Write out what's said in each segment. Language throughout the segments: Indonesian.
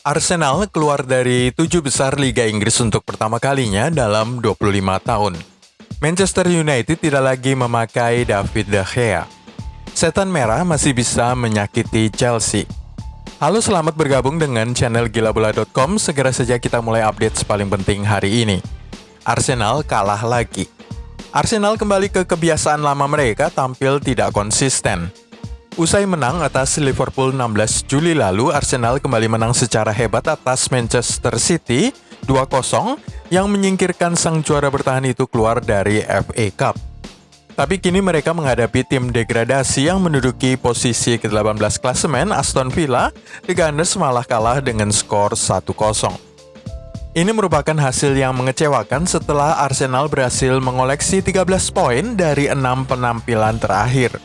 Arsenal keluar dari 7 besar Liga Inggris untuk pertama kalinya dalam 25 tahun. Manchester United tidak lagi memakai David De Gea. Setan merah masih bisa menyakiti Chelsea. Halo, selamat bergabung dengan channel gilabola.com. Segera saja kita mulai update paling penting hari ini. Arsenal kalah lagi. Arsenal kembali ke kebiasaan lama mereka, tampil tidak konsisten. Usai menang atas Liverpool 16 Juli lalu, Arsenal kembali menang secara hebat atas Manchester City 2-0 yang menyingkirkan sang juara bertahan itu keluar dari FA Cup. Tapi kini mereka menghadapi tim degradasi yang menduduki posisi ke-18 klasemen, Aston Villa. The Gunners malah kalah dengan skor 1-0. Ini merupakan hasil yang mengecewakan setelah Arsenal berhasil mengoleksi 13 poin dari 6 penampilan terakhir.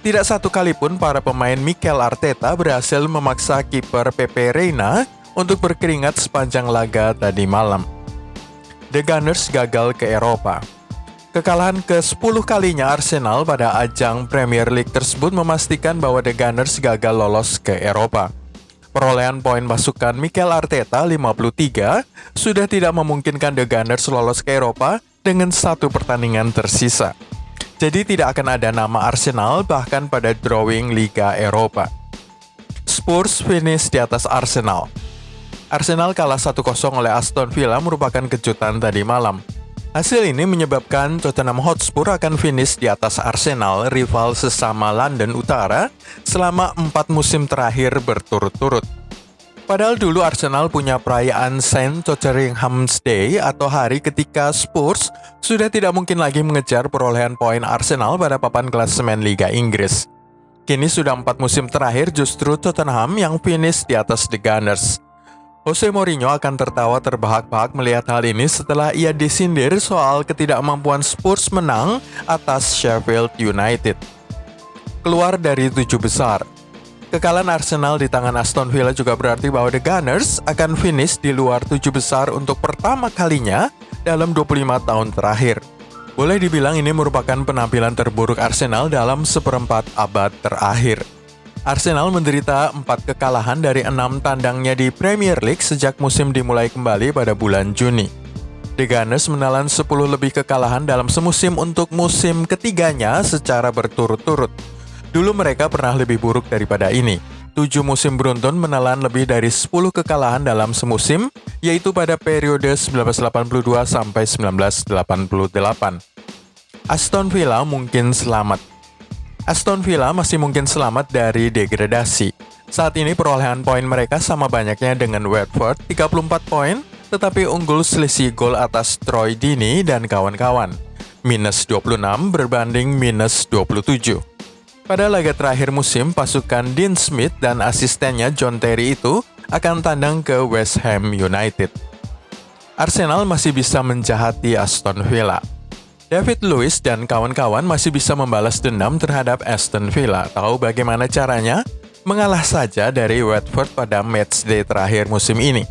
Tidak satu kali pun para pemain Mikel Arteta berhasil memaksa kiper Pepe Reina untuk berkeringat sepanjang laga tadi malam. The Gunners gagal ke Eropa. Kekalahan ke-10 kalinya Arsenal pada ajang Premier League tersebut memastikan bahwa The Gunners gagal lolos ke Eropa. Perolehan poin pasukan Mikel Arteta 53 sudah tidak memungkinkan The Gunners lolos ke Eropa dengan satu pertandingan tersisa. Jadi tidak akan ada nama Arsenal bahkan pada drawing Liga Eropa. Spurs finish di atas Arsenal. Arsenal kalah 1-0 oleh Aston Villa merupakan kejutan tadi malam. Hasil ini menyebabkan Tottenham Hotspur akan finish di atas Arsenal, rival sesama London Utara, selama 4 musim terakhir berturut-turut. Padahal dulu Arsenal punya perayaan St. Totteringham's Day atau hari ketika Spurs sudah tidak mungkin lagi mengejar perolehan poin Arsenal pada papan klasemen Liga Inggris. Kini sudah 4 musim terakhir justru Tottenham yang finish di atas The Gunners. Jose Mourinho akan tertawa terbahak-bahak melihat hal ini setelah ia disindir soal ketidakmampuan Spurs menang atas Sheffield United. Keluar dari 7 besar. Kekalahan Arsenal di tangan Aston Villa juga berarti bahwa The Gunners akan finish di luar 7 besar untuk pertama kalinya dalam 25 tahun terakhir. Boleh dibilang ini merupakan penampilan terburuk Arsenal dalam seperempat abad terakhir. Arsenal menderita 4 kekalahan dari 6 tandangnya di Premier League sejak musim dimulai kembali pada bulan Juni. The Gunners menelan 10 lebih kekalahan dalam semusim untuk musim ketiganya secara berturut-turut. Dulu mereka pernah lebih buruk daripada ini. 7 musim beruntun menelan lebih dari 10 kekalahan dalam semusim, yaitu pada periode 1982 sampai 1988. Aston Villa mungkin selamat. Aston Villa masih mungkin selamat dari degradasi. Saat ini perolehan poin mereka sama banyaknya dengan Watford, 34 poin, tetapi unggul selisih gol atas Troy Deeney dan kawan-kawan. Minus 26 berbanding minus 27. Pada laga terakhir musim, pasukan Dean Smith dan asistennya John Terry itu akan tandang ke West Ham United. Arsenal masih bisa menjahati Aston Villa. David Luiz dan kawan-kawan masih bisa membalas dendam terhadap Aston Villa. Tahu bagaimana caranya? Mengalah saja dari Watford pada matchday terakhir musim ini.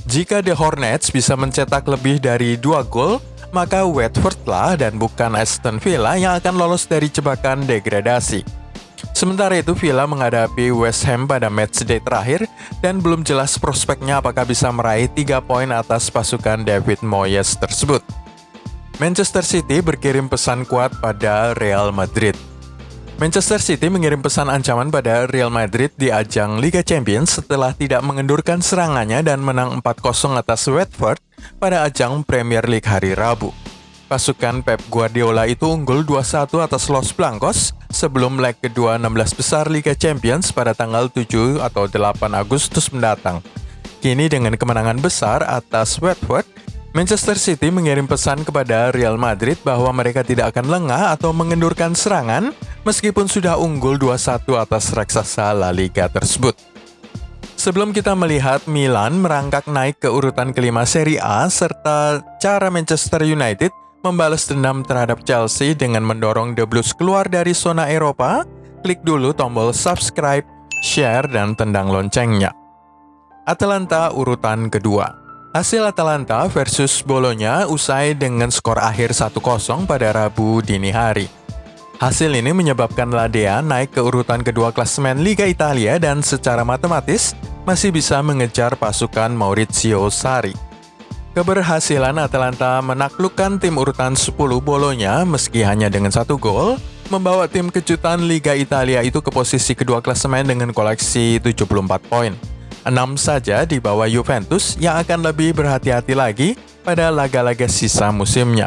Jika The Hornets bisa mencetak lebih dari 2 gol, maka Watford lah dan bukan Aston Villa yang akan lolos dari jebakan degradasi. Sementara itu Villa menghadapi West Ham pada matchday terakhir dan belum jelas prospeknya apakah bisa meraih 3 poin atas pasukan David Moyes tersebut. Manchester City berkirim pesan kuat pada Real Madrid. Manchester City mengirim pesan ancaman pada Real Madrid di ajang Liga Champions setelah tidak mengendurkan serangannya dan menang 4-0 atas Watford pada ajang Premier League hari Rabu. Pasukan Pep Guardiola itu unggul 2-1 atas Los Blancos sebelum leg kedua 16 besar Liga Champions pada tanggal 7 atau 8 Agustus mendatang. Kini dengan kemenangan besar atas Watford, Manchester City mengirim pesan kepada Real Madrid bahwa mereka tidak akan lengah atau mengendurkan serangan meskipun sudah unggul 2-1 atas raksasa La Liga tersebut. Sebelum kita melihat Milan merangkak naik ke urutan kelima Serie A serta cara Manchester United membalas dendam terhadap Chelsea dengan mendorong The Blues keluar dari zona Eropa, klik dulu tombol subscribe, share, dan tendang loncengnya. Atalanta urutan kedua. Hasil Atalanta versus Bologna usai dengan skor akhir 1-0 pada Rabu dini hari. Hasil ini menyebabkan La Dea naik ke urutan kedua klasemen Liga Italia dan secara matematis masih bisa mengejar pasukan Maurizio Sarri. Keberhasilan Atalanta menaklukkan tim urutan 10 Bolonya meski hanya dengan 1 gol, membawa tim kejutan Liga Italia itu ke posisi kedua klasemen dengan koleksi 74 poin. 6 saja di bawah Juventus yang akan lebih berhati-hati lagi pada laga-laga sisa musimnya.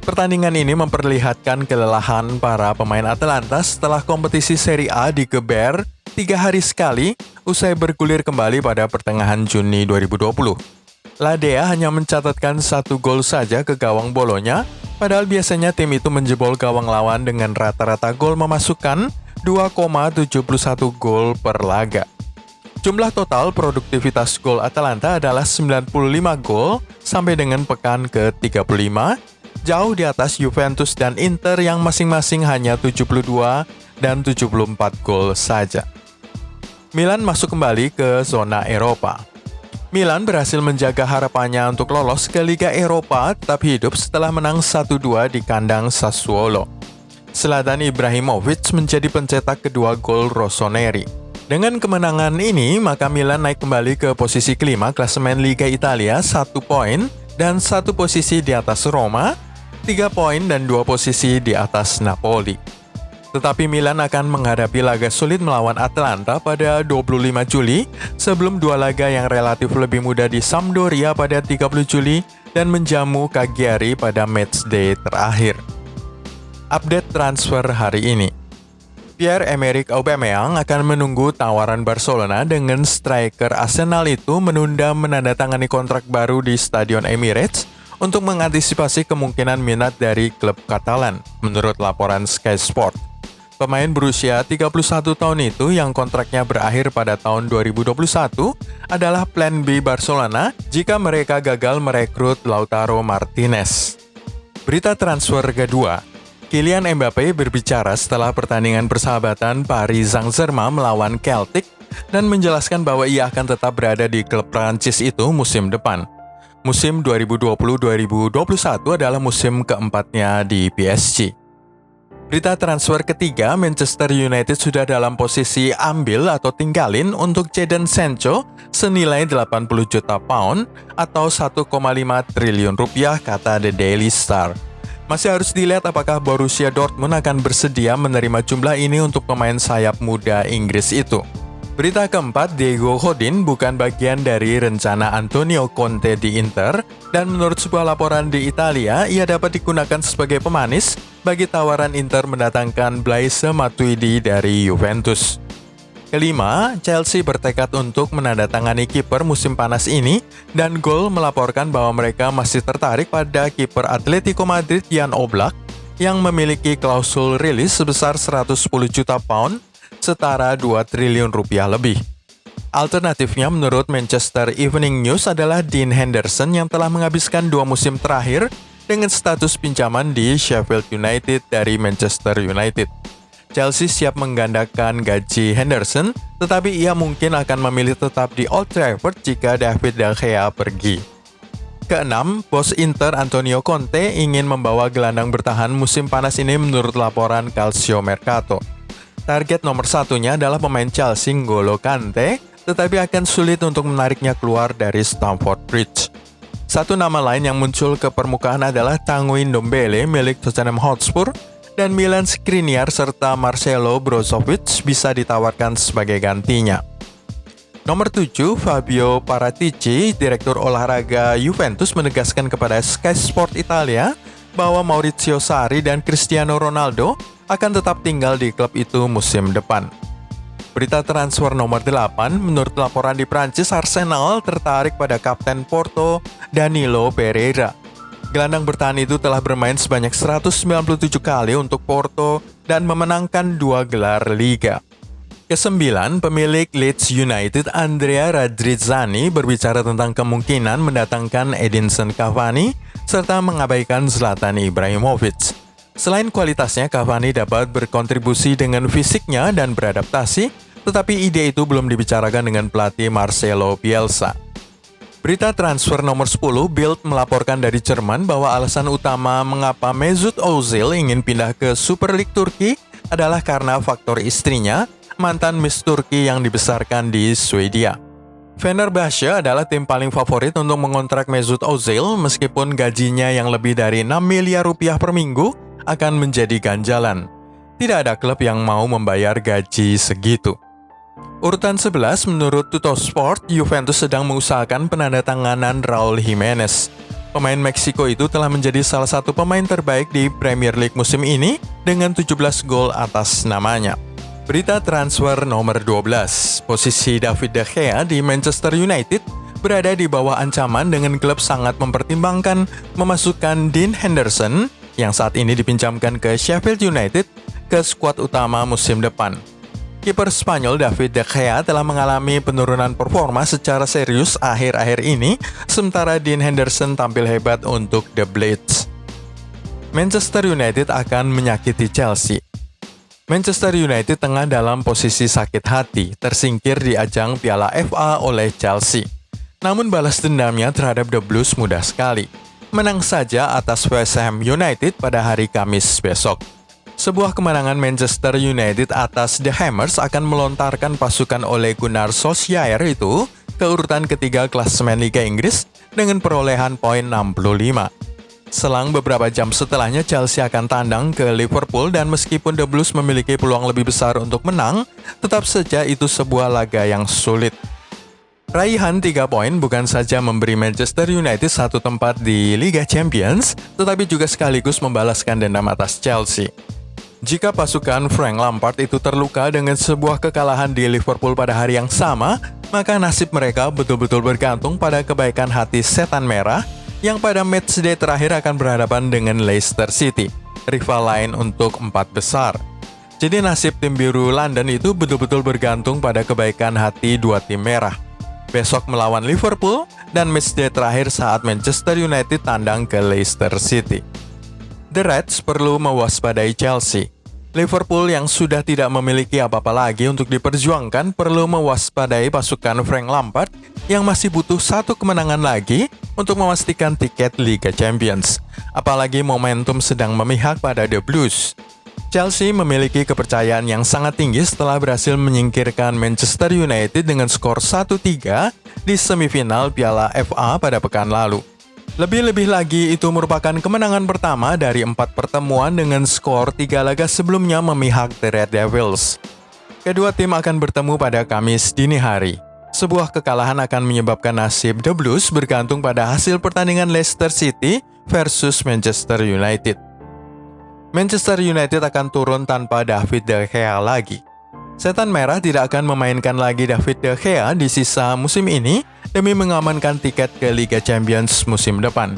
Pertandingan ini memperlihatkan kelelahan para pemain Atalanta setelah kompetisi Serie A digeber 3 hari sekali usai bergulir kembali pada pertengahan Juni 2020. La Dea hanya mencatatkan 1 gol saja ke gawang Bolonya, padahal biasanya tim itu menjebol gawang lawan dengan rata-rata gol memasukkan 2,71 gol per laga. Jumlah total produktivitas gol Atalanta adalah 95 gol sampai dengan pekan ke-35, jauh di atas Juventus dan Inter yang masing-masing hanya 72 dan 74 gol saja. Milan masuk kembali ke zona Eropa. Milan berhasil menjaga harapannya untuk lolos ke Liga Eropa tetap hidup setelah menang 1-2 di kandang Sassuolo. Zlatan Ibrahimovic menjadi pencetak kedua gol Rossoneri. Dengan kemenangan ini, maka Milan naik kembali ke posisi kelima klasemen Liga Italia 1 poin dan 1 posisi di atas Roma, 3 poin dan 2 posisi di atas Napoli. Tetapi Milan akan menghadapi laga sulit melawan Atalanta pada 25 Juli sebelum 2 laga yang relatif lebih mudah di Sampdoria pada 30 Juli dan menjamu Cagliari pada matchday terakhir. Update transfer hari ini. Pierre-Emerick Aubameyang akan menunggu tawaran Barcelona dengan striker Arsenal itu menunda menandatangani kontrak baru di Stadion Emirates untuk mengantisipasi kemungkinan minat dari klub Katalan, menurut laporan Sky Sport. Pemain berusia 31 tahun itu yang kontraknya berakhir pada tahun 2021 adalah plan B Barcelona jika mereka gagal merekrut Lautaro Martinez. Berita transfer kedua. Kylian Mbappe berbicara setelah pertandingan persahabatan Paris Saint-Germain melawan Celtic dan menjelaskan bahwa ia akan tetap berada di klub Prancis itu musim depan. Musim 2020-2021 adalah musim keempatnya di PSG. Berita transfer ketiga, Manchester United sudah dalam posisi ambil atau tinggalin untuk Jadon Sancho senilai 80 juta pound atau 1,5 triliun rupiah, kata The Daily Star. Masih harus dilihat apakah Borussia Dortmund akan bersedia menerima jumlah ini untuk pemain sayap muda Inggris itu. Berita keempat, Diego Godin bukan bagian dari rencana Antonio Conte di Inter, dan menurut sebuah laporan di Italia, ia dapat digunakan sebagai pemanis bagi tawaran Inter mendatangkan Blaise Matuidi dari Juventus. Kelima, Chelsea bertekad untuk menandatangani kiper musim panas ini, dan Goal melaporkan bahwa mereka masih tertarik pada kiper Atletico Madrid Jan Oblak yang memiliki klausul rilis sebesar 110 juta pound, setara 2 triliun rupiah lebih. Alternatifnya menurut Manchester Evening News adalah Dean Henderson yang telah menghabiskan 2 musim terakhir dengan status pinjaman di Sheffield United dari Manchester United. Chelsea siap menggandakan gaji Henderson, tetapi ia mungkin akan memilih tetap di Old Trafford jika David De Gea pergi. Keenam, bos Inter Antonio Conte ingin membawa gelandang bertahan musim panas ini menurut laporan Calcio Mercato. Target nomor satunya adalah pemain Chelsea N'Golo Kante, tetapi akan sulit untuk menariknya keluar dari Stamford Bridge. Satu nama lain yang muncul ke permukaan adalah Tanguy Ndombele milik Tottenham Hotspur, dan Milan Skriniar serta Marcelo Brozovic bisa ditawarkan sebagai gantinya. Nomor 7, Fabio Paratici, direktur olahraga Juventus, menegaskan kepada Sky Sport Italia bahwa Maurizio Sarri dan Cristiano Ronaldo akan tetap tinggal di klub itu musim depan. Berita transfer nomor 8, menurut laporan di Prancis, Arsenal tertarik pada kapten Porto, Danilo Pereira. Gelandang bertahan itu telah bermain sebanyak 197 kali untuk Porto dan memenangkan 2 gelar Liga. Kesembilan, pemilik Leeds United Andrea Radrizzani berbicara tentang kemungkinan mendatangkan Edinson Cavani serta mengabaikan Zlatan Ibrahimovic. Selain kualitasnya, Cavani dapat berkontribusi dengan fisiknya dan beradaptasi, tetapi ide itu belum dibicarakan dengan pelatih Marcelo Bielsa. Berita transfer nomor 10, Bild melaporkan dari Jerman bahwa alasan utama mengapa Mesut Ozil ingin pindah ke Super League Turki adalah karena faktor istrinya, mantan Miss Turki yang dibesarkan di Swedia. Fenerbahce adalah tim paling favorit untuk mengontrak Mesut Ozil meskipun gajinya yang lebih dari 6 miliar rupiah per minggu akan menjadi ganjalan. Tidak ada klub yang mau membayar gaji segitu. Urutan 11 menurut Tuttosport, Juventus sedang mengusahakan penandatanganan Raul Jimenez. Pemain Meksiko itu telah menjadi salah satu pemain terbaik di Premier League musim ini dengan 17 gol atas namanya. Berita transfer nomor 12, posisi David De Gea di Manchester United berada di bawah ancaman dengan klub sangat mempertimbangkan memasukkan Dean Henderson yang saat ini dipinjamkan ke Sheffield United ke skuad utama musim depan. Kiper Spanyol David De Gea telah mengalami penurunan performa secara serius akhir-akhir ini, sementara Dean Henderson tampil hebat untuk The Blades. Manchester United akan menyakiti Chelsea. Manchester United tengah dalam posisi sakit hati, tersingkir di ajang Piala FA oleh Chelsea. Namun balas dendamnya terhadap The Blues mudah sekali. Menang saja atas West Ham United pada hari Kamis besok. Sebuah kemenangan Manchester United atas The Hammers akan melontarkan pasukan Ole Gunnar Solskjaer itu ke urutan ketiga klasemen Liga Inggris dengan perolehan poin 65. Selang beberapa jam setelahnya Chelsea akan tandang ke Liverpool dan meskipun The Blues memiliki peluang lebih besar untuk menang, tetap saja itu sebuah laga yang sulit. Raihan 3 poin bukan saja memberi Manchester United satu tempat di Liga Champions, tetapi juga sekaligus membalaskan dendam atas Chelsea. Jika pasukan Frank Lampard itu terluka dengan sebuah kekalahan di Liverpool pada hari yang sama, maka nasib mereka betul-betul bergantung pada kebaikan hati setan merah yang pada matchday terakhir akan berhadapan dengan Leicester City, rival lain untuk 4 besar. Jadi nasib tim biru London itu betul-betul bergantung pada kebaikan hati dua tim merah. Besok melawan Liverpool dan matchday terakhir saat Manchester United tandang ke Leicester City. The Reds perlu mewaspadai Chelsea. Liverpool yang sudah tidak memiliki apa-apa lagi untuk diperjuangkan perlu mewaspadai pasukan Frank Lampard yang masih butuh satu kemenangan lagi untuk memastikan tiket Liga Champions. Apalagi momentum sedang memihak pada The Blues. Chelsea memiliki kepercayaan yang sangat tinggi setelah berhasil menyingkirkan Manchester United dengan skor 1-3 di semifinal Piala FA pada pekan lalu. Lebih-lebih lagi, itu merupakan kemenangan pertama dari 4 pertemuan dengan skor 3 laga sebelumnya memihak The Red Devils. Kedua tim akan bertemu pada Kamis dini hari. Sebuah kekalahan akan menyebabkan nasib The Blues bergantung pada hasil pertandingan Leicester City versus Manchester United. Manchester United akan turun tanpa David De Gea lagi. Setan Merah tidak akan memainkan lagi David De Gea di sisa musim ini demi mengamankan tiket ke Liga Champions musim depan.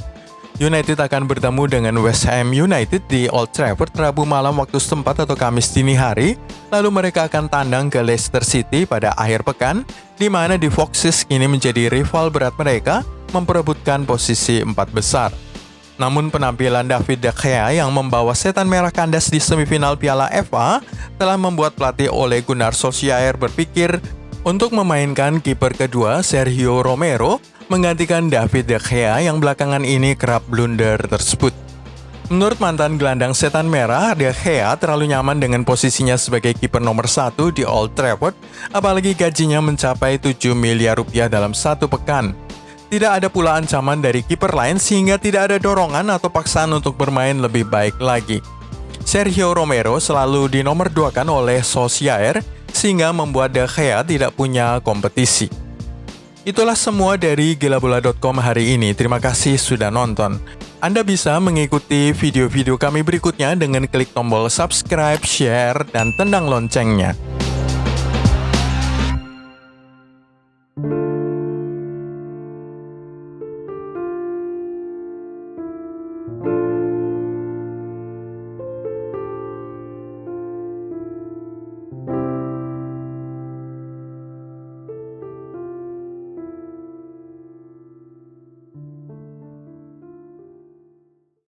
United akan bertemu dengan West Ham United di Old Trafford Rabu malam waktu setempat atau Kamis dini hari, lalu mereka akan tandang ke Leicester City pada akhir pekan, di mana The Foxes kini menjadi rival berat mereka memperebutkan posisi 4 besar. Namun penampilan David De Gea yang membawa Setan Merah kandas di semifinal Piala FA telah membuat pelatih Ole Gunnar Solskjaer berpikir untuk memainkan kiper kedua Sergio Romero menggantikan David De Gea yang belakangan ini kerap blunder tersebut. Menurut mantan gelandang Setan Merah, De Gea terlalu nyaman dengan posisinya sebagai kiper nomor 1 di Old Trafford, apalagi gajinya mencapai 7 miliar rupiah dalam satu pekan. Tidak ada pula ancaman dari kiper lain sehingga tidak ada dorongan atau paksaan untuk bermain lebih baik lagi. Sergio Romero selalu dinomorduakan oleh Solskjaer sehingga membuat De Gea tidak punya kompetisi. Itulah semua dari gilabola.com hari ini. Terima kasih sudah nonton. Anda bisa mengikuti video-video kami berikutnya dengan klik tombol subscribe, share, dan tendang loncengnya.